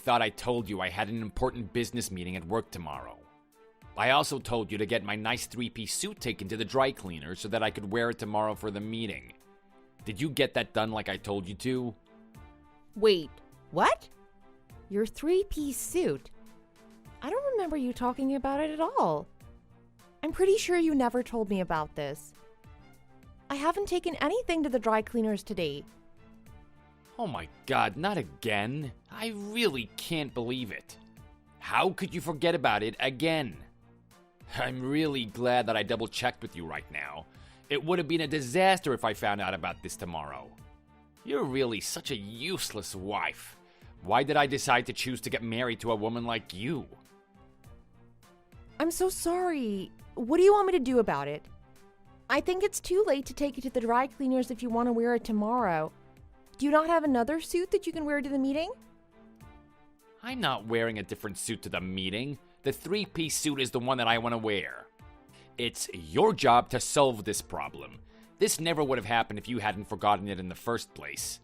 thought I told you I had an important business meeting at work tomorrow. I also told you to get my nice three-piece suit taken to the dry cleaner so that I could wear it tomorrow for the meeting. Did you get that done like I told you to? Wait, what? Your three-piece suit? I don't remember you talking about it at all. I'm pretty sure you never told me about this. I haven't taken anything to the dry cleaners today. Oh my god, not again. I really can't believe it. How could you forget about it again? I'm really glad that I double-checked with you right now. It would have been a disaster if I found out about this tomorrow. You're really such a useless wife. Why did I decide to choose to get married to a woman like you? I'm so sorry. What do you want me to do about it? I think it's too late to take it to the dry cleaners if you want to wear it tomorrow. Do you not have another suit that you can wear to the meeting? I'm not wearing a different suit to the meeting. The three-piece suit is the one that I want to wear. It's your job to solve this problem. This never would have happened if you hadn't forgotten it in the first place.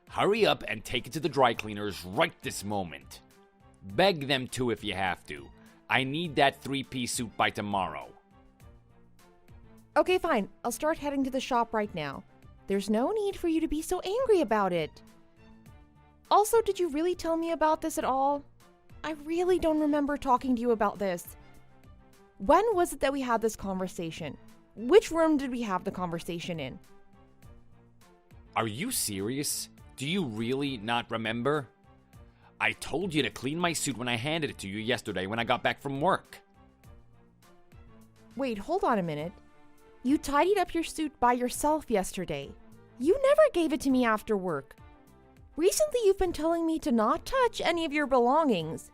Hurry up and take it to the dry cleaners right this moment. Beg them to if you have to. I need that three-piece suit by tomorrow. Okay, fine. I'll start heading to the shop right now. There's no need for you to be so angry about it. Also, did you really tell me about this at all? I really don't remember talking to you about this. When was it that we had this conversation? Which room did we have the conversation in? Are you serious? Do you really not remember? I told you to clean my suit when I handed it to you yesterday when I got back from work. Wait, hold on a minute. You tidied up your suit by yourself yesterday. You never gave it to me after work. Recently, you've been telling me to not touch any of your belongings.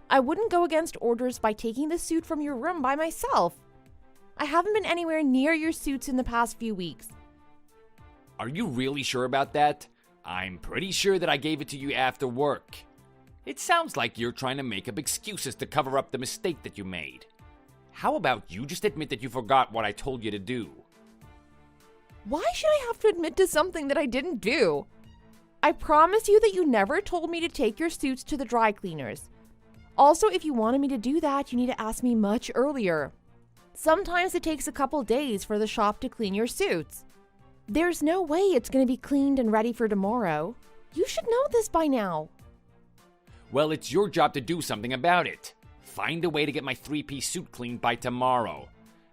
I wouldn't go against orders by taking the suit from your room by myself. I haven't been anywhere near your suits in the past few weeks. Are you really sure about that? I'm pretty sure that I gave it to you after work. It sounds like you're trying to make up excuses to cover up the mistake that you made. How about you just admit that you forgot what I told you to do? Why should I have to admit to something that I didn't do? I promise you that you never told me to take your suits to the dry cleaners. Also, if you wanted me to do that, you need to ask me much earlier. Sometimes it takes a couple days for the shop to clean your suits. There's no way it's going to be cleaned and ready for tomorrow. You should know this by now. Well, it's your job to do something about it. Find a way to get my three-piece suit cleaned by tomorrow.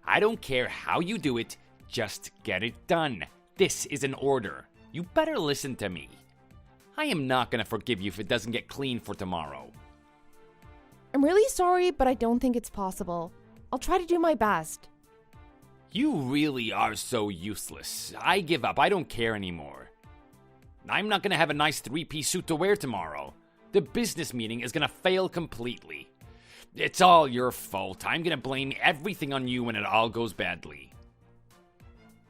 I don't care how you do it, just get it done. This is an order. You better listen to me. I am not going to forgive you if it doesn't get cleaned for tomorrow. I'm really sorry, but I don't think it's possible. I'll try to do my best. You really are so useless. I give up. I don't care anymore. I'm not going to have a nice three-piece suit to wear tomorrow. The business meeting is going to fail completely. It's all your fault. I'm going to blame everything on you when it all goes badly.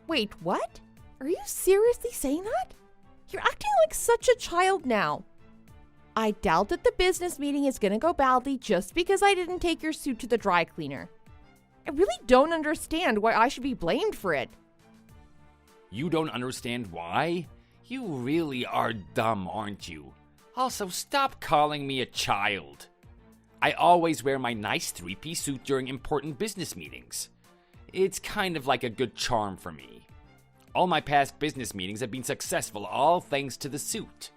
Wait, what? Are you seriously saying that? You're acting like such a child now. I doubt that the business meeting is going to go badly just because I didn't take your suit to the dry cleaner. I really don't understand why I should be blamed for it. You don't understand why? You really are dumb, aren't you? Also, stop calling me a child. I always wear my nice three-piece suit during important business meetings. It's kind of like a good charm for me. All my past business meetings have been successful, all thanks to the suit.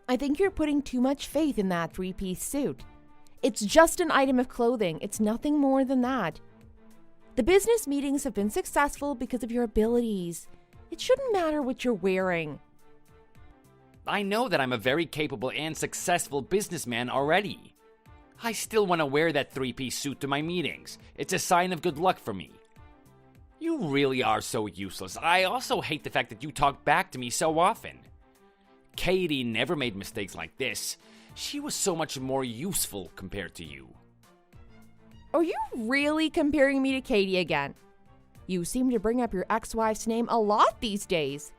I think you're putting too much faith in that three-piece suit. It's just an item of clothing. It's nothing more than that. The business meetings have been successful because of your abilities. It shouldn't matter what you're wearing. I know that I'm a very capable and successful businessman already. I still want to wear that three-piece suit to my meetings. It's a sign of good luck for me. You really are so useless. I also hate the fact that you talk back to me so often. Katie never made mistakes like this. She was so much more useful compared to you. Are you really comparing me to Katie again? You seem to bring up your ex-wife's name a lot these days.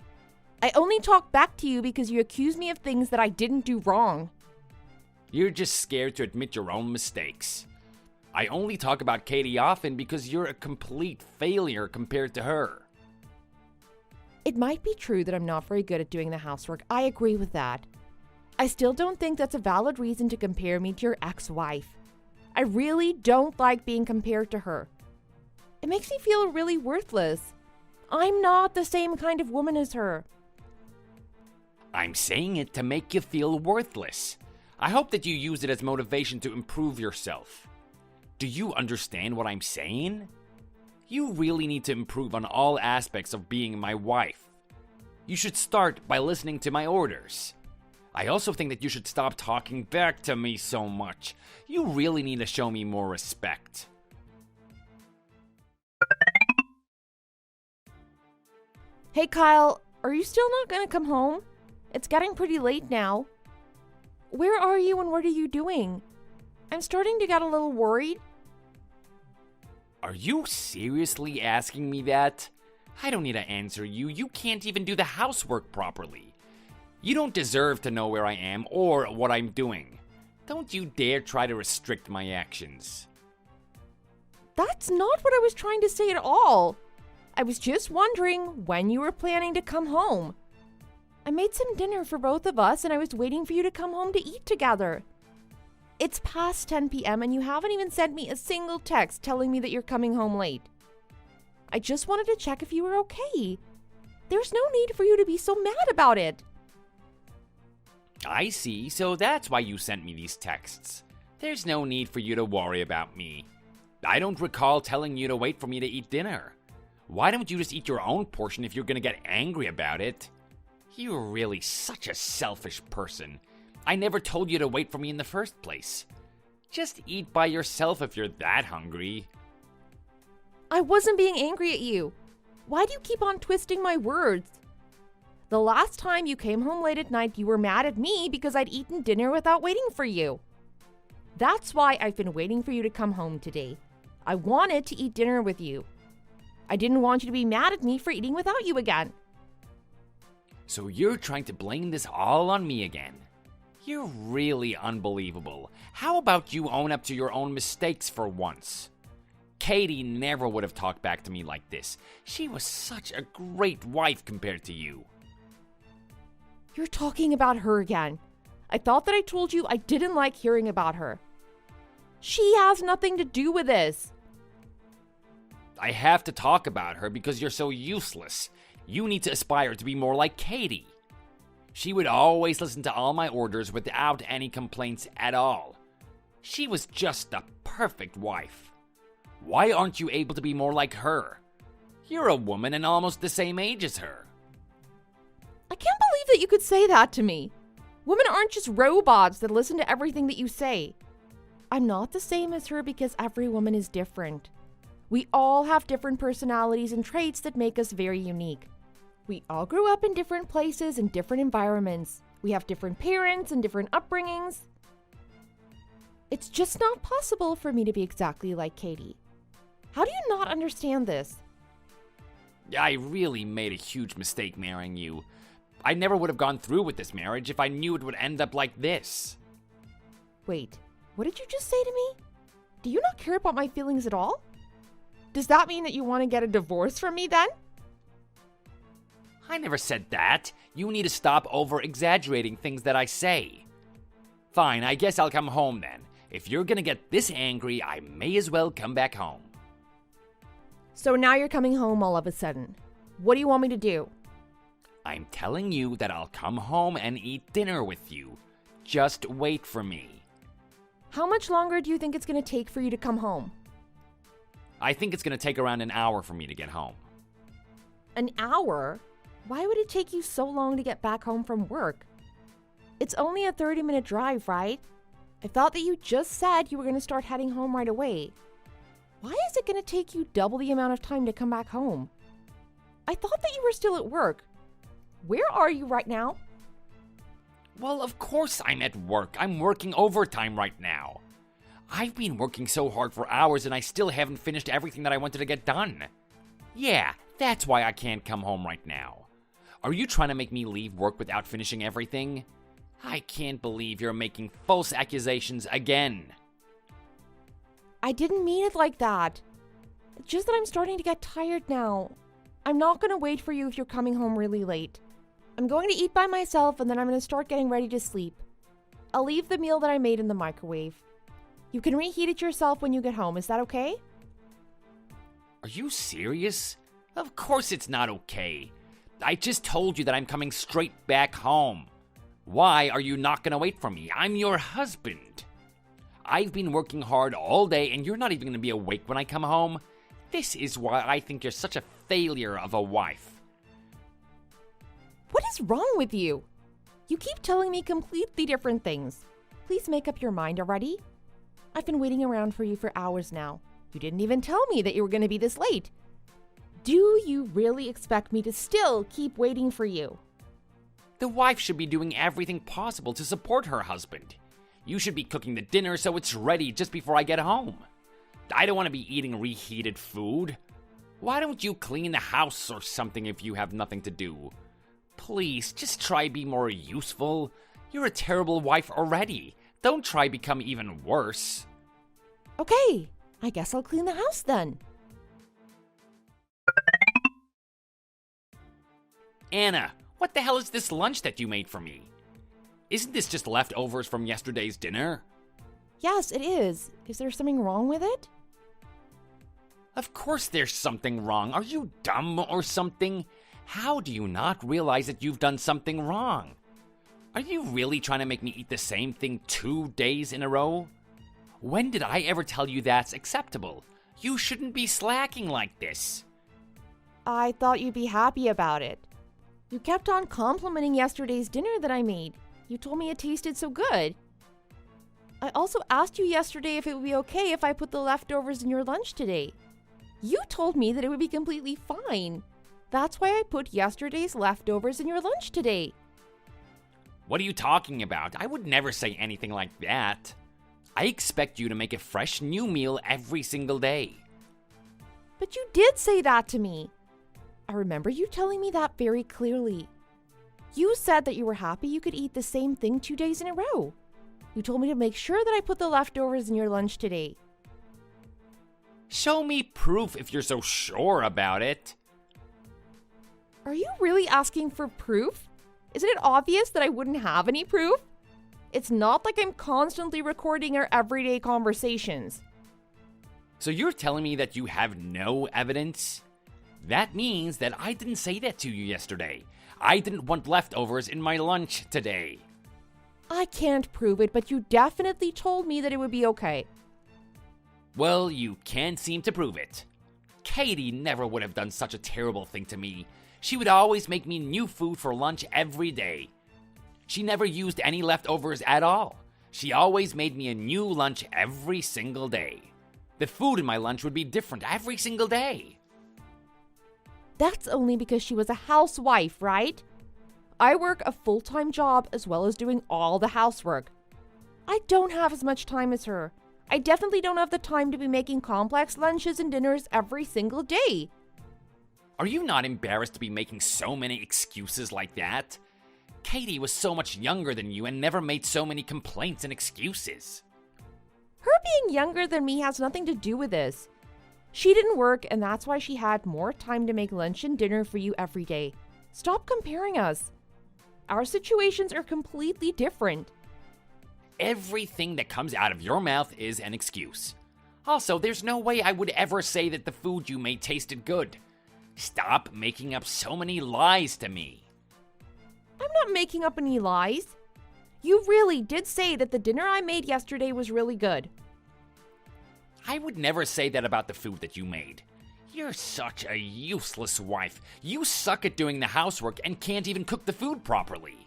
I only talk back to you because you accuse me of things that I didn't do wrong. You're just scared to admit your own mistakes. I only talk about Katie often because you're a complete failure compared to her. It might be true that I'm not very good at doing the housework. I agree with that. I still don't think that's a valid reason to compare me to your ex-wife. I really don't like being compared to her. It makes me feel really worthless. I'm not the same kind of woman as her. I'm saying it to make you feel worthless. I hope that you use it as motivation to improve yourself. Do you understand what I'm saying? You really need to improve on all aspects of being my wife. You should start by listening to my orders. I also think that you should stop talking back to me so much. You really need to show me more respect. Hey Kyle, are you still not gonna come home? It's getting pretty late now. Where are you and what are you doing? I'm starting to get a little worried. Are you seriously asking me that? I don't need to answer you. You can't even do the housework properly. You don't deserve to know where I am or what I'm doing. Don't you dare try to restrict my actions. That's not what I was trying to say at all. I was just wondering when you were planning to come home. I made some dinner for both of us and I was waiting for you to come home to eat together. It's past 10 p.m. and you haven't even sent me a single text telling me that you're coming home late. I just wanted to check if you were okay. There's no need for you to be so mad about it. I see, so that's why you sent me these texts. There's no need for you to worry about me. I don't recall telling you to wait for me to eat dinner. Why don't you just eat your own portion if you're gonna get angry about it? You're really such a selfish person. I never told you to wait for me in the first place. Just eat by yourself if you're that hungry. I wasn't being angry at you. Why do you keep on twisting my words? The last time you came home late at night, you were mad at me because I'd eaten dinner without waiting for you. That's why I've been waiting for you to come home today. I wanted to eat dinner with you. I didn't want you to be mad at me for eating without you again. So you're trying to blame this all on me again. You're really unbelievable. How about you own up to your own mistakes for once? Katie never would have talked back to me like this. She was such a great wife compared to you. You're talking about her again. I thought that I told you I didn't like hearing about her. She has nothing to do with this. I have to talk about her because you're so useless. You need to aspire to be more like Katie. She would always listen to all my orders without any complaints at all. She was just the perfect wife. Why aren't you able to be more like her? You're a woman and almost the same age as her. I can't believe that you could say that to me. Women aren't just robots that listen to everything that you say. I'm not the same as her because every woman is different. We all have different personalities and traits that make us very unique. We all grew up in different places and different environments. We have different parents and different upbringings. It's just not possible for me to be exactly like Katie. How do you not understand this? I really made a huge mistake marrying you. I never would have gone through with this marriage if I knew it would end up like this. Wait, what did you just say to me? Do you not care about my feelings at all? Does that mean that you want to get a divorce from me then? I never said that. You need to stop over-exaggerating things that I say. Fine, I guess I'll come home then. If you're gonna get this angry, I may as well come back home. So now you're coming home all of a sudden. What do you want me to do? I'm telling you that I'll come home and eat dinner with you. Just wait for me. How much longer do you think it's going to take for you to come home? I think it's gonna take around an hour for me to get home. An hour? Why would it take you so long to get back home from work? It's only a 30-minute drive, right? I thought that you just said you were going to start heading home right away. Why is it going to take you double the amount of time to come back home? I thought that you were still at work. Where are you right now? Well, of course I'm at work. I'm working overtime right now. I've been working so hard for hours and I still haven't finished everything that I wanted to get done. Yeah, that's why I can't come home right now. Are you trying to make me leave work without finishing everything? I can't believe you're making false accusations again. I didn't mean it like that. It's just that I'm starting to get tired now. I'm not going to wait for you if you're coming home really late. I'm going to eat by myself and then I'm going to start getting ready to sleep. I'll leave the meal that I made in the microwave. You can reheat it yourself when you get home. Is that okay? Are you serious? Of course it's not okay. I just told you that I'm coming straight back home. Why are you not gonna wait for me? I'm your husband. I've been working hard all day and you're not even gonna be awake when I come home. This is why I think you're such a failure of a wife. What is wrong with you? You keep telling me completely different things. Please make up your mind already. I've been waiting around for you for hours now. You didn't even tell me that you were going to be this late. Do you really expect me to still keep waiting for you? The wife should be doing everything possible to support her husband. You should be cooking the dinner so it's ready just before I get home. I don't want to be eating reheated food. Why don't you clean the house or something if you have nothing to do? Please, just try be more useful. You're a terrible wife already. Don't try become even worse. Okay, I guess I'll clean the house then. Anna, what the hell is this lunch that you made for me? Isn't this just leftovers from yesterday's dinner? Yes, it is. Is there something wrong with it? Of course there's something wrong. Are you dumb or something? How do you not realize that you've done something wrong? Are you really trying to make me eat the same thing 2 days in a row? When did I ever tell you that's acceptable? You shouldn't be slacking like this. I thought you'd be happy about it. You kept on complimenting yesterday's dinner that I made. You told me it tasted so good. I also asked you yesterday if it would be okay if I put the leftovers in your lunch today. You told me that it would be completely fine. That's why I put yesterday's leftovers in your lunch today. What are you talking about? I would never say anything like that. I expect you to make a fresh new meal every single day. But you did say that to me. I remember you telling me that very clearly. You said that you were happy you could eat the same thing 2 days in a row. You told me to make sure that I put the leftovers in your lunch today. Show me proof if you're so sure about it. Are you really asking for proof? Isn't it obvious that I wouldn't have any proof? It's not like I'm constantly recording our everyday conversations. So you're telling me that you have no evidence? That means that I didn't say that to you yesterday. I didn't want leftovers in my lunch today. I can't prove it, but you definitely told me that it would be okay. Well, you can't seem to prove it. Katie never would have done such a terrible thing to me. She would always make me new food for lunch every day. She never used any leftovers at all. She always made me a new lunch every single day. The food in my lunch would be different every single day. That's only because she was a housewife, right? I work a full-time job as well as doing all the housework. I don't have as much time as her. I definitely don't have the time to be making complex lunches and dinners every single day. Are you not embarrassed to be making so many excuses like that? Katie was so much younger than you and never made so many complaints and excuses. Her being younger than me has nothing to do with this. She didn't work, and that's why she had more time to make lunch and dinner for you every day. Stop comparing us. Our situations are completely different. Everything that comes out of your mouth is an excuse. Also, there's no way I would ever say that the food you made tasted good. Stop making up so many lies to me. I'm not making up any lies. You really did say that the dinner I made yesterday was really good. I would never say that about the food that you made. You're such a useless wife. You suck at doing the housework and can't even cook the food properly.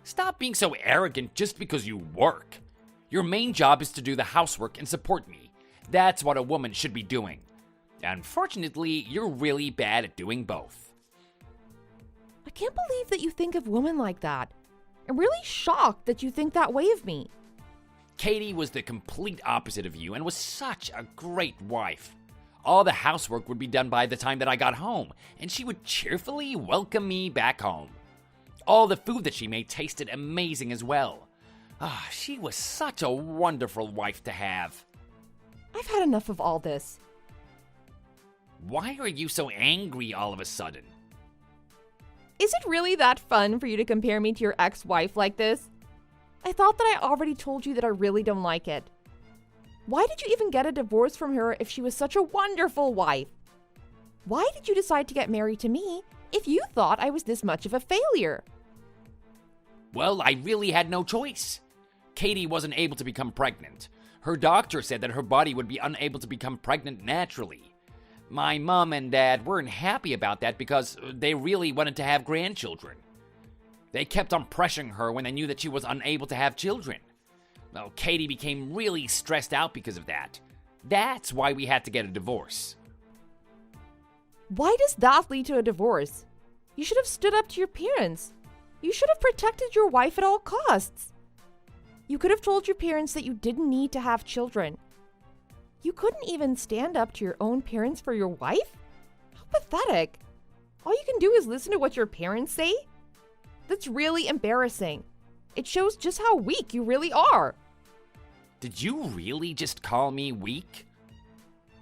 Stop being so arrogant just because you work. Your main job is to do the housework and support me. That's what a woman should be doing. Unfortunately, you're really bad at doing both. I can't believe that you think of women like that. I'm really shocked that you think that way of me. Katie was the complete opposite of you and was such a great wife. All the housework would be done by the time that I got home, and she would cheerfully welcome me back home. All the food that she made tasted amazing as well. She was such a wonderful wife to have. I've had enough of all this. Why are you so angry all of a sudden? Is it really that fun for you to compare me to your ex-wife like this? I thought that I already told you that I really don't like it. Why did you even get a divorce from her if she was such a wonderful wife? Why did you decide to get married to me if you thought I was this much of a failure? Well, I really had no choice. Katie wasn't able to become pregnant. Her doctor said that her body would be unable to become pregnant naturally. My mom and dad weren't happy about that because they really wanted to have grandchildren. They kept on pressuring her when they knew that she was unable to have children. Well, Katie became really stressed out because of that. That's why we had to get a divorce. Why does that lead to a divorce? You should have stood up to your parents. You should have protected your wife at all costs. You could have told your parents that you didn't need to have children. You couldn't even stand up to your own parents for your wife? How pathetic. All you can do is listen to what your parents say? That's really embarrassing. It shows just how weak you really are. Did you really just call me weak?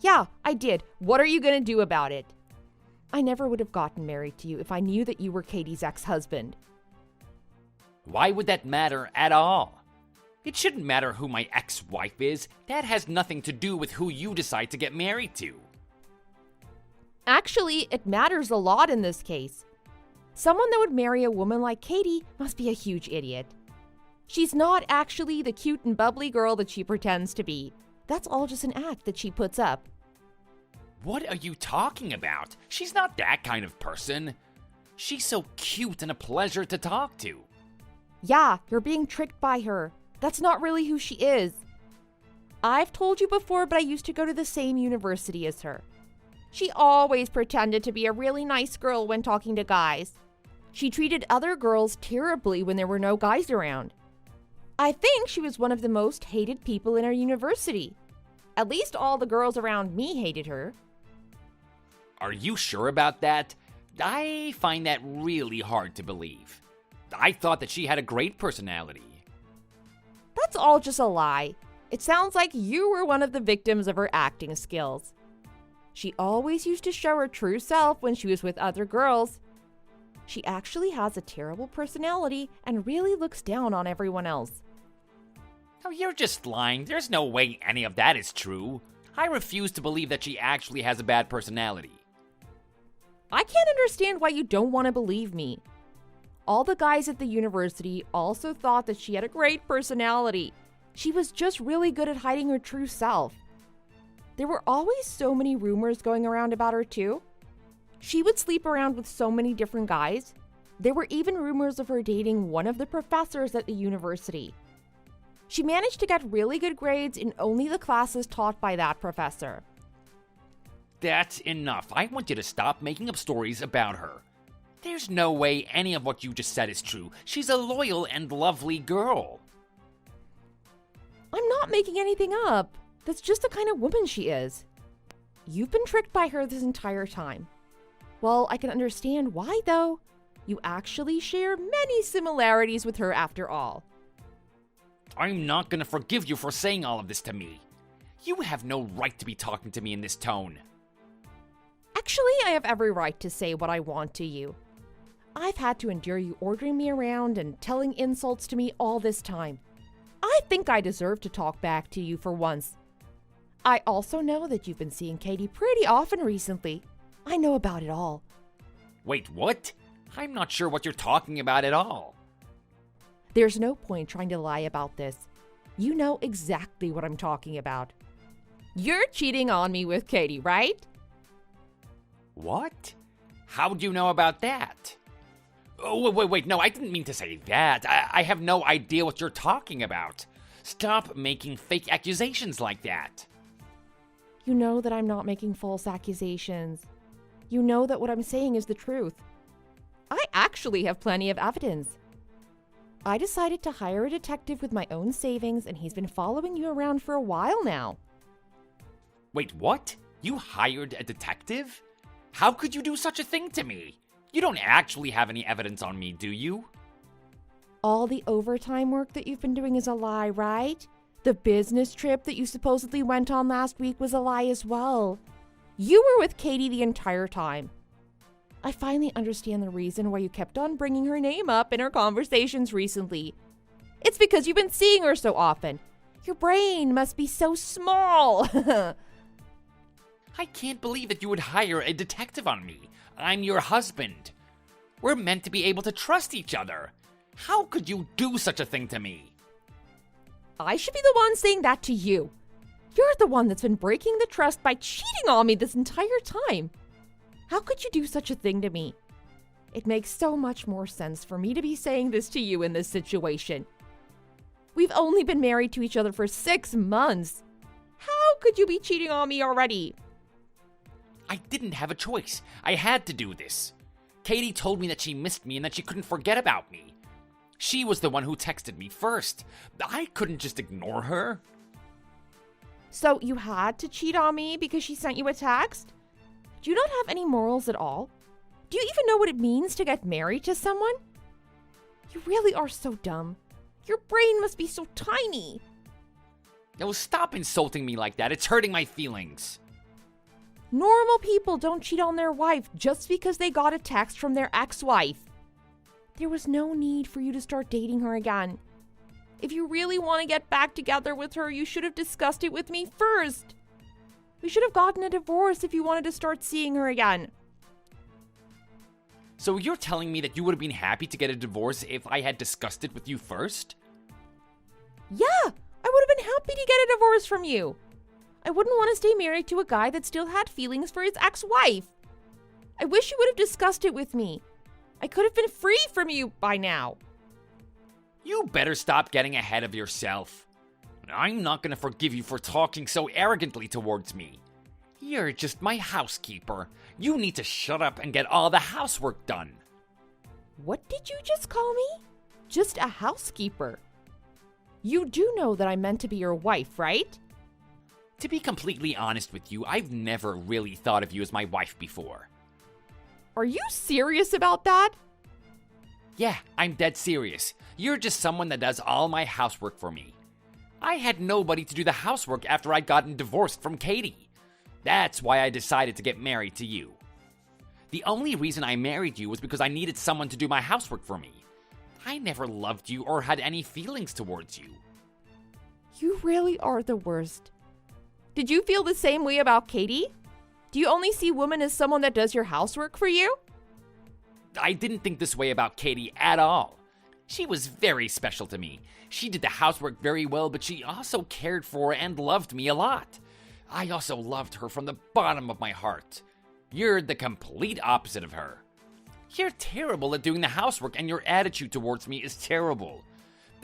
Yeah, I did. What are you going to do about it? I never would have gotten married to you if I knew that you were Katie's ex-husband. Why would that matter at all? It shouldn't matter who my ex-wife is. That has nothing to do with who you decide to get married to. Actually, it matters a lot in this case. Someone that would marry a woman like Katie must be a huge idiot. She's not actually the cute and bubbly girl that she pretends to be. That's all just an act that she puts up. What are you talking about? She's not that kind of person. She's so cute and a pleasure to talk to. Yeah, you're being tricked by her. That's not really who she is. I've told you before, but I used to go to the same university as her. She always pretended to be a really nice girl when talking to guys. She treated other girls terribly when there were no guys around. I think she was one of the most hated people in our university. At least all the girls around me hated her. Are you sure about that? I find that really hard to believe. I thought that she had a great personality. That's all just a lie. It sounds like you were one of the victims of her acting skills. She always used to show her true self when she was with other girls. She actually has a terrible personality and really looks down on everyone else. Oh, you're just lying. There's no way any of that is true. I refuse to believe that she actually has a bad personality. I can't understand why you don't want to believe me. All the guys at the university also thought that she had a great personality. She was just really good at hiding her true self. There were always so many rumors going around about her too. She would sleep around with so many different guys. There were even rumors of her dating one of the professors at the university. She managed to get really good grades in only the classes taught by that professor. That's enough. I want you to stop making up stories about her. There's no way any of what you just said is true. She's a loyal and lovely girl. I'm not making anything up. That's just the kind of woman she is. You've been tricked by her this entire time. Well, I can understand why, though. You actually share many similarities with her after all. I'm not gonna forgive you for saying all of this to me. You have no right to be talking to me in this tone. Actually, I have every right to say what I want to you. I've had to endure you ordering me around and telling insults to me all this time. I think I deserve to talk back to you for once. I also know that you've been seeing Katie pretty often recently. I know about it all. Wait, what? I'm not sure what you're talking about at all. There's no point trying to lie about this. You know exactly what I'm talking about. You're cheating on me with Katie, right? What? How do you know about that? Oh, wait, no, I didn't mean to say that. I have no idea what you're talking about. Stop making fake accusations like that. You know that I'm not making false accusations. You know that what I'm saying is the truth. I actually have plenty of evidence. I decided to hire a detective with my own savings, and he's been following you around for a while now. Wait, what? You hired a detective? How could you do such a thing to me? You don't actually have any evidence on me, do you? All the overtime work that you've been doing is a lie, right? The business trip that you supposedly went on last week was a lie as well. You were with Katie the entire time. I finally understand the reason why you kept on bringing her name up in our conversations recently. It's because you've been seeing her so often. Your brain must be so small. I can't believe that you would hire a detective on me. I'm your husband. We're meant to be able to trust each other. How could you do such a thing to me? I should be the one saying that to you. You're the one that's been breaking the trust by cheating on me this entire time. How could you do such a thing to me? It makes so much more sense for me to be saying this to you in this situation. We've only been married to each other for 6 months. How could you be cheating on me already? I didn't have a choice. I had to do this. Katie told me that she missed me and that she couldn't forget about me. She was the one who texted me first. I couldn't just ignore her. So you had to cheat on me because she sent you a text? Do you not have any morals at all? Do you even know what it means to get married to someone? You really are so dumb. Your brain must be so tiny. No, stop insulting me like that. It's hurting my feelings. Normal people don't cheat on their wife just because they got a text from their ex-wife. There was no need for you to start dating her again. If you really want to get back together with her, you should have discussed it with me first. We should have gotten a divorce if you wanted to start seeing her again. So you're telling me that you would have been happy to get a divorce if I had discussed it with you first? Yeah, I would have been happy to get a divorce from you. I wouldn't want to stay married to a guy that still had feelings for his ex-wife. I wish you would have discussed it with me. I could have been free from you by now. You better stop getting ahead of yourself. I'm not going to forgive you for talking so arrogantly towards me. You're just my housekeeper. You need to shut up and get all the housework done. What did you just call me? Just a housekeeper. You do know that I'm meant to be your wife, right? To be completely honest with you, I've never really thought of you as my wife before. Are you serious about that? Yeah, I'm dead serious. You're just someone that does all my housework for me. I had nobody to do the housework after I'd gotten divorced from Katie. That's why I decided to get married to you. The only reason I married you was because I needed someone to do my housework for me. I never loved you or had any feelings towards you. You really are the worst. Did you feel the same way about Katie? Do you only see women as someone that does your housework for you? I didn't think this way about Katie at all. She was very special to me. She did the housework very well, but she also cared for and loved me a lot. I also loved her from the bottom of my heart. You're the complete opposite of her. You're terrible at doing the housework, and your attitude towards me is terrible.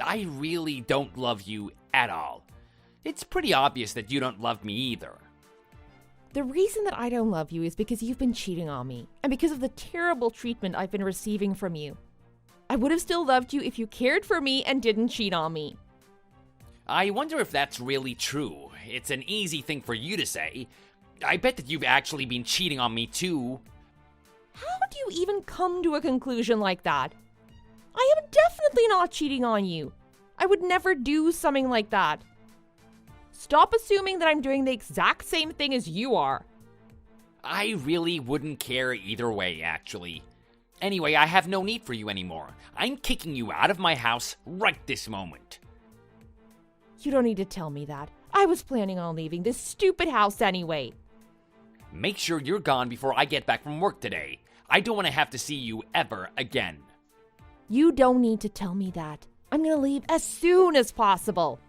I really don't love you at all. It's pretty obvious that you don't love me either. The reason that I don't love you is because you've been cheating on me, and because of the terrible treatment I've been receiving from you. I would have still loved you if you cared for me and didn't cheat on me. I wonder if that's really true. It's an easy thing for you to say. I bet that you've actually been cheating on me too. How do you even come to a conclusion like that? I am definitely not cheating on you. I would never do something like that. Stop assuming that I'm doing the exact same thing as you are. I really wouldn't care either way, actually. Anyway, I have no need for you anymore. I'm kicking you out of my house right this moment. You don't need to tell me that. I was planning on leaving this stupid house anyway. Make sure you're gone before I get back from work today. I don't want to have to see you ever again. You don't need to tell me that. I'm gonna leave as soon as possible.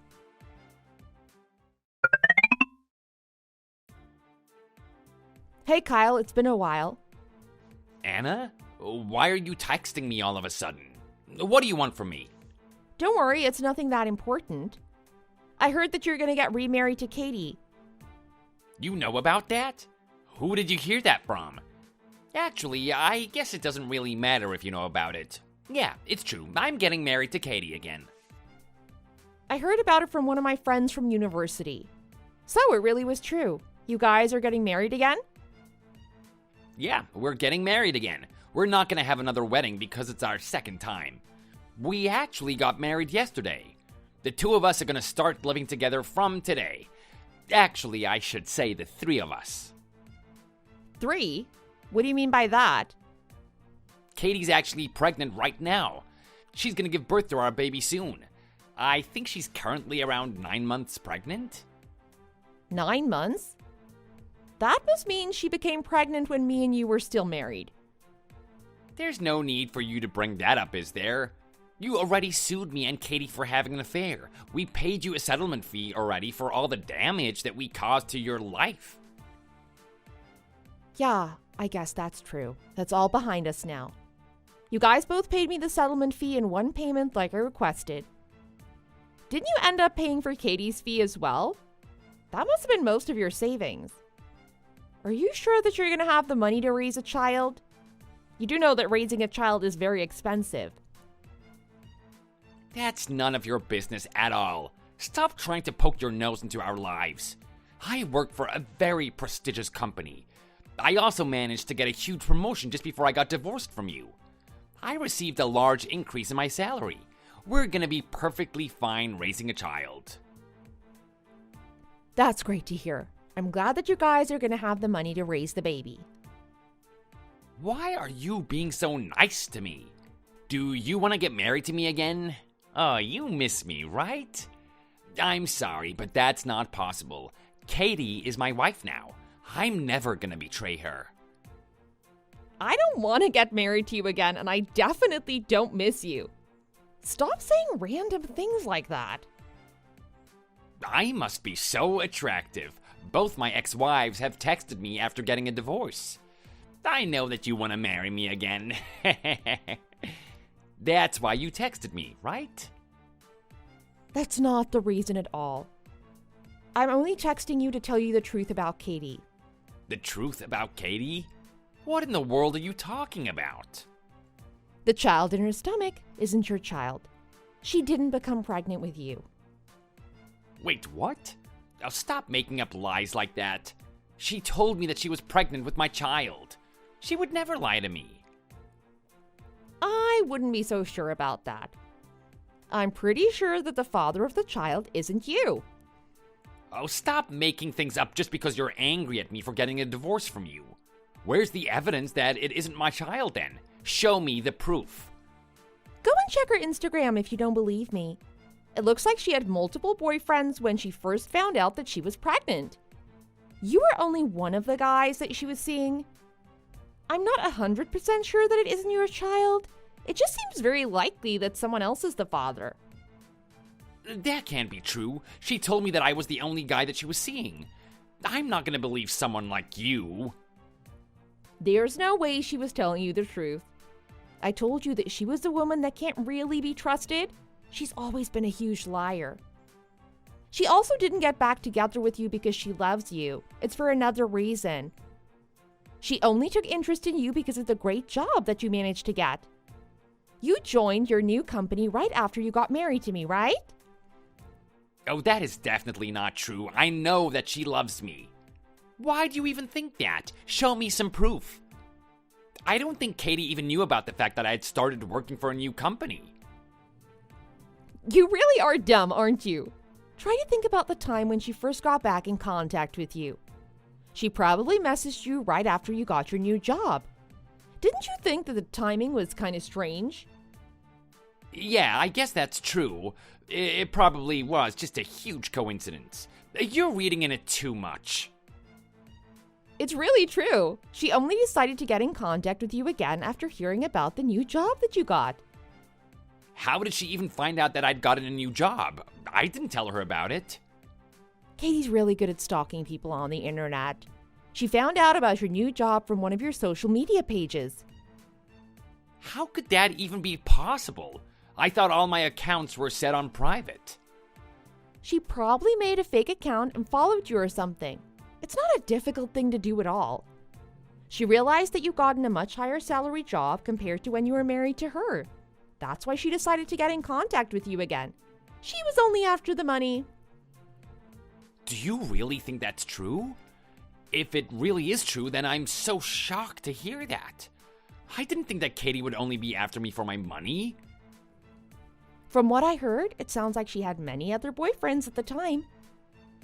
Hey Kyle, it's been a while. Anna? Why are you texting me all of a sudden? What do you want from me? Don't worry, it's nothing that important. I heard that you're gonna get remarried to Katie. You know about that? Who did you hear that from? Actually, I guess it doesn't really matter if you know about it. Yeah, it's true. I'm getting married to Katie again. I heard about it from one of my friends from university. So it really was true. You guys are getting married again? Yeah, we're getting married again. We're not gonna have another wedding because it's our second time. We actually got married yesterday. The two of us are gonna start living together from today. Actually, I should say the three of us. 3? What do you mean by that? Katie's actually pregnant right now. She's gonna give birth to our baby soon. I think she's currently around 9 months pregnant. 9 months? That must mean she became pregnant when me and you were still married. There's no need for you to bring that up, is there? You already sued me and Katie for having an affair. We paid you a settlement fee already for all the damage that we caused to your life. Yeah, I guess that's true. That's all behind us now. You guys both paid me the settlement fee in one payment like I requested. Didn't you end up paying for Katie's fee as well? That must have been most of your savings. Are you sure that you're going to have the money to raise a child? You do know that raising a child is very expensive. That's none of your business at all. Stop trying to poke your nose into our lives. I work for a very prestigious company. I also managed to get a huge promotion just before I got divorced from you. I received a large increase in my salary. We're gonna be perfectly fine raising a child. That's great to hear. I'm glad that you guys are going to have the money to raise the baby. Why are you being so nice to me? Do you want to get married to me again? Oh, you miss me, right? I'm sorry, but that's not possible. Katie is my wife now. I'm never gonna betray her. I don't want to get married to you again, and I definitely don't miss you. Stop saying random things like that. I must be so attractive. Both my ex-wives have texted me after getting a divorce. I know that you want to marry me again. That's why you texted me, right? That's not the reason at all. I'm only texting you to tell you the truth about Katie. The truth about Katie? What in the world are you talking about? The child in her stomach isn't your child. She didn't become pregnant with you. Wait, what? Now stop making up lies like that. She told me that she was pregnant with my child. She would never lie to me. I wouldn't be so sure about that. I'm pretty sure that the father of the child isn't you. Oh, stop making things up just because you're angry at me for getting a divorce from you. Where's the evidence that it isn't my child then? Show me the proof. Go and check her Instagram if you don't believe me. It looks like she had multiple boyfriends when she first found out that she was pregnant. You were only one of the guys that she was seeing. I'm not 100% sure that it isn't your child. It just seems very likely that someone else is the father. That can't be true. She told me that I was the only guy that she was seeing. I'm not gonna believe someone like you. There's no way she was telling you the truth. I told you that she was a woman that can't really be trusted. She's always been a huge liar. She also didn't get back together with you because she loves you. It's for another reason. She only took interest in you because of the great job that you managed to get. You joined your new company right after you got married to me, right? Oh, that is definitely not true. I know that she loves me. Why do you even think that? Show me some proof. I don't think Katie even knew about the fact that I had started working for a new company. You really are dumb, aren't you? Try to think about the time when she first got back in contact with you. She probably messaged you right after you got your new job. Didn't you think that the timing was kind of strange? Yeah, I guess that's true. It probably was just a huge coincidence. You're reading in it too much. It's really true. She only decided to get in contact with you again after hearing about the new job that you got. How did she even find out that I'd gotten a new job? I didn't tell her about it. Katie's really good at stalking people on the internet. She found out about your new job from one of your social media pages. How could that even be possible? I thought all my accounts were set on private. She probably made a fake account and followed you or something. It's not a difficult thing to do at all. She realized that you gotten a much higher salary job compared to when you were married to her. That's why she decided to get in contact with you again. She was only after the money. Do you really think that's true? If it really is true, then I'm so shocked to hear that. I didn't think that Katie would only be after me for my money. From what I heard, it sounds like she had many other boyfriends at the time.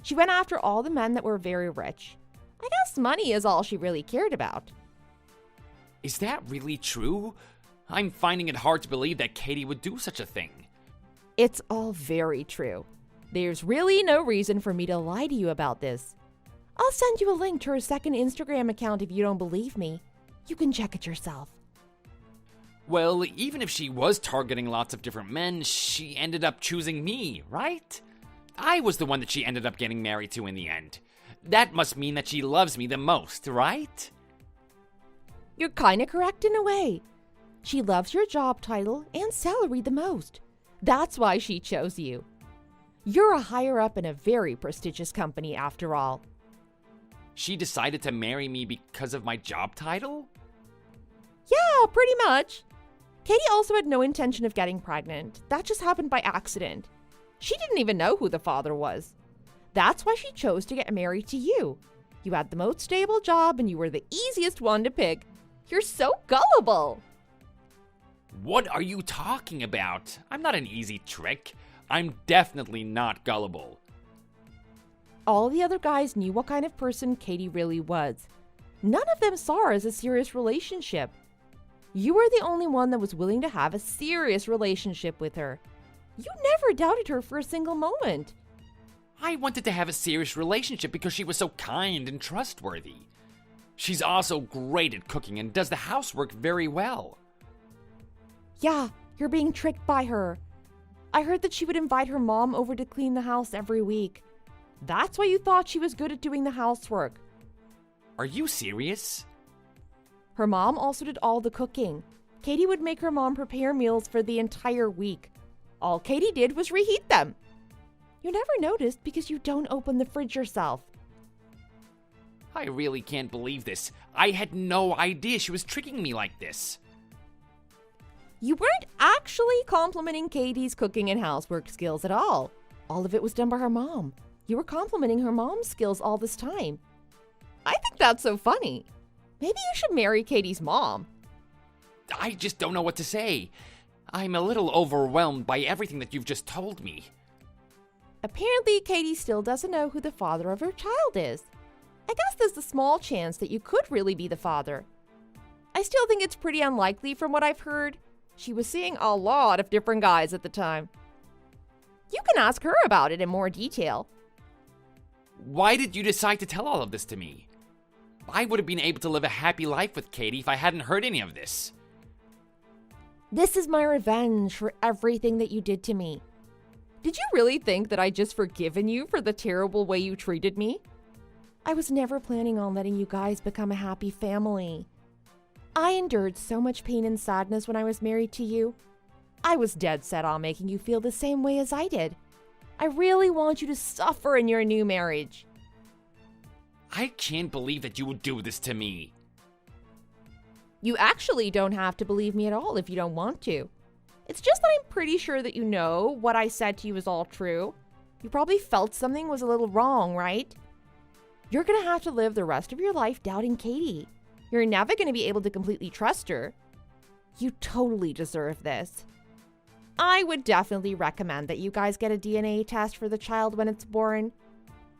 She went after all the men that were very rich. I guess money is all she really cared about. Is that really true? I'm finding it hard to believe that Katie would do such a thing. It's all very true. There's really no reason for me to lie to you about this. I'll send you a link to her second Instagram account if you don't believe me. You can check it yourself. Well, even if she was targeting lots of different men, she ended up choosing me, right? I was the one that she ended up getting married to in the end. That must mean that she loves me the most, right? You're kinda correct in a way. She loves your job title and salary the most. That's why she chose you. You're a higher up in a very prestigious company after all. She decided to marry me because of my job title? Yeah, pretty much. Katie also had no intention of getting pregnant. That just happened by accident. She didn't even know who the father was. That's why she chose to get married to you. You had the most stable job and you were the easiest one to pick. You're so gullible. What are you talking about? I'm not an easy trick. I'm definitely not gullible. All the other guys knew what kind of person Katie really was. None of them saw her as a serious relationship. You were the only one that was willing to have a serious relationship with her. You never doubted her for a single moment. I wanted to have a serious relationship because she was so kind and trustworthy. She's also great at cooking and does the housework very well. Yeah, you're being tricked by her. I heard that she would invite her mom over to clean the house every week. That's why you thought she was good at doing the housework. Are you serious? Her mom also did all the cooking. Katie would make her mom prepare meals for the entire week. All Katie did was reheat them. You never noticed because you don't open the fridge yourself. I really can't believe this. I had no idea she was tricking me like this. You weren't actually complimenting Katie's cooking and housework skills at all. All of it was done by her mom. You were complimenting her mom's skills all this time. I think that's so funny. Maybe you should marry Katie's mom. I just don't know what to say. I'm a little overwhelmed by everything that you've just told me. Apparently, Katie still doesn't know who the father of her child is. I guess there's a small chance that you could really be the father. I still think it's pretty unlikely from what I've heard. She was seeing a lot of different guys at the time. You can ask her about it in more detail. Why did you decide to tell all of this to me? I would have been able to live a happy life with Katie if I hadn't heard any of this. This is my revenge for everything that you did to me. Did you really think that I'd just forgiven you for the terrible way you treated me? I was never planning on letting you guys become a happy family. I endured so much pain and sadness when I was married to you. I was dead set on making you feel the same way as I did. I really want you to suffer in your new marriage. I can't believe that you would do this to me. You actually don't have to believe me at all if you don't want to. It's just that I'm pretty sure that you know what I said to you is all true. You probably felt something was a little wrong, right? You're gonna have to live the rest of your life doubting Katie. You're never gonna be able to completely trust her. You totally deserve this. I would definitely recommend that you guys get a DNA test for the child when it's born.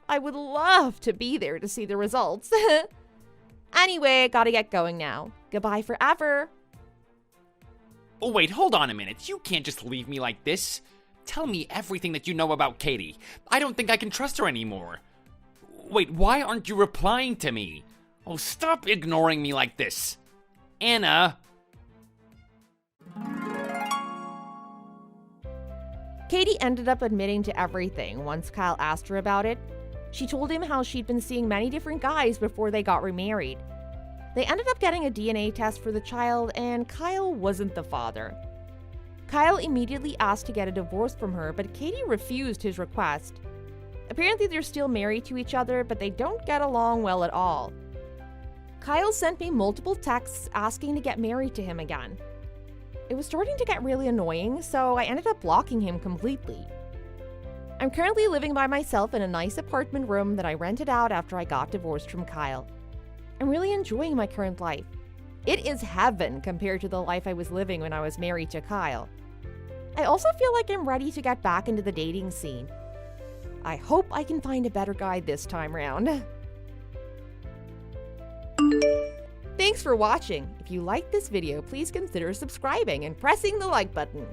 I would love to be there to see the results. Anyway, gotta get going now. Goodbye forever. Oh wait, hold on a minute. You can't just leave me like this. Tell me everything that you know about Katie. I don't think I can trust her anymore. Wait, why aren't you replying to me? Oh, stop ignoring me like this. Anna. Katie ended up admitting to everything once Kyle asked her about it. She told him how she'd been seeing many different guys before they got remarried. They ended up getting a DNA test for the child, and Kyle wasn't the father. Kyle immediately asked to get a divorce from her, but Katie refused his request. Apparently, they're still married to each other, but they don't get along well at all. Kyle sent me multiple texts asking to get married to him again. It was starting to get really annoying, so I ended up blocking him completely. I'm currently living by myself in a nice apartment room that I rented out after I got divorced from Kyle. I'm really enjoying my current life. It is heaven compared to the life I was living when I was married to Kyle. I also feel like I'm ready to get back into the dating scene. I hope I can find a better guy this time round. Thanks for watching. If you liked this video, please consider subscribing and pressing the like button.